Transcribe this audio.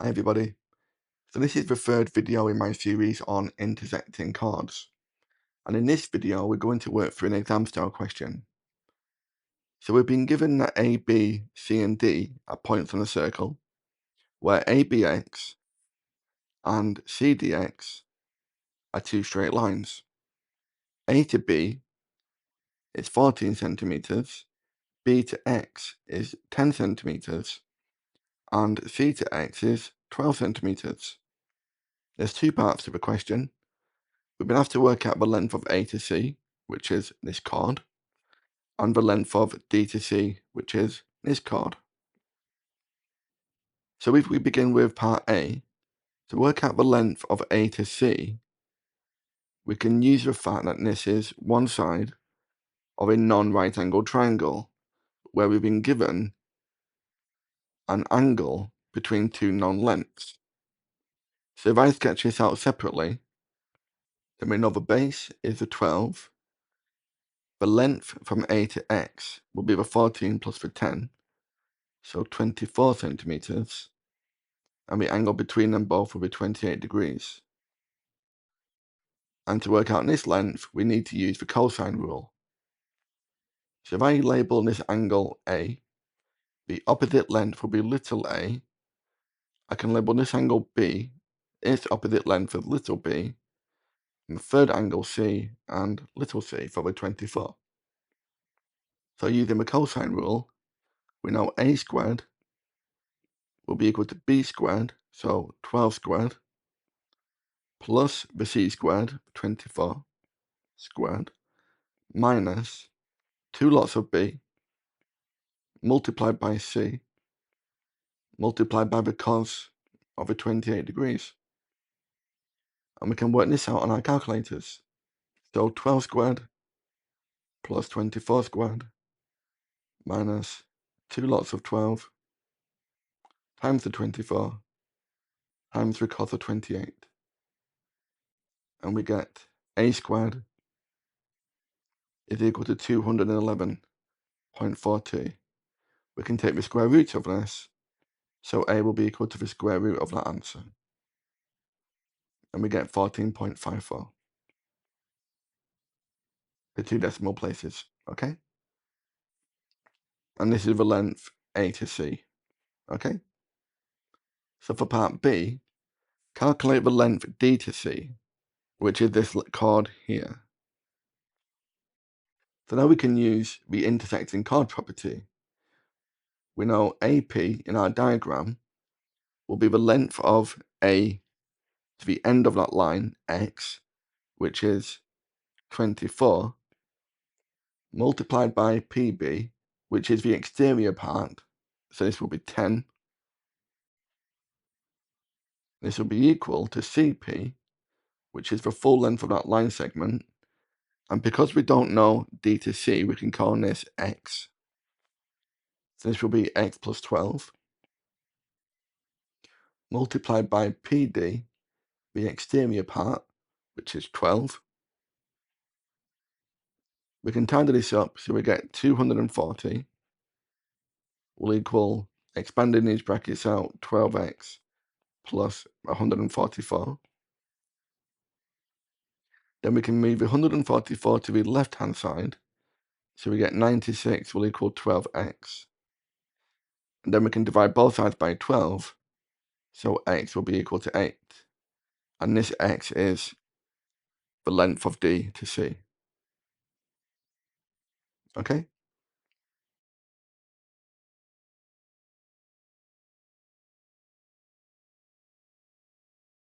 Hi everybody. So this is the third video in my series on intersecting chords. And in this video we're going to work through an exam style question. So we've been given that A, B, C and D are points on a circle, where ABX and CDX are two straight lines. A to B is 14 centimeters, B to X is 10 centimeters, and C to X is 12 centimeters. There's two parts to the question. We're going to have to work out the length of A to C, which is this chord, and the length of D to C, which is this chord. So if we begin with part A, to work out the length of A to C, we can use the fact that this is one side of a non-right angled triangle, where we've been given an angle between two non-lengths. So if I sketch this out separately, then we know the base is the 12, the length from A to X will be the 14 plus the 10, so 24 centimeters, and the angle between them both will be 28 degrees. And to work out this length, we need to use the cosine rule. So if I label this angle A, the opposite length will be little a. I can label this angle B, its opposite length of little b, and the third angle C and little c for the 24. So using the cosine rule, we know A squared will be equal to B squared, so 12 squared, plus the C squared, 24 squared, minus 2 lots of B multiplied by C multiplied by the cos of the 28 degrees. And we can work this out on our calculators. So 12 squared plus 24 squared minus 2 lots of 12 times the 24 times the cos of 28. And we get A squared is equal to 211.42. We can take the square root of this, so A will be equal to the square root of that answer. And we get 14.54. The two decimal places, okay? And this is the length A to C, okay? So for part B, calculate the length D to C, which is this chord here. So now we can use the intersecting chord property. We know AP in our diagram will be the length of A to the end of that line, X, which is 24, multiplied by PB, which is the exterior part. So this will be 10. This will be equal to CP, which is the full length of that line segment. And because we don't know D to C, we can call this X. So this will be X plus 12, multiplied by PD, the exterior part, which is 12. We can tidy this up, so we get 240 will equal, expanding these brackets out, 12x plus 144. Then we can move 144 to the left-hand side, so we get 96 will equal 12x. And then we can divide both sides by 12, so x will be equal to 8. And this x is the length of D to C. Okay?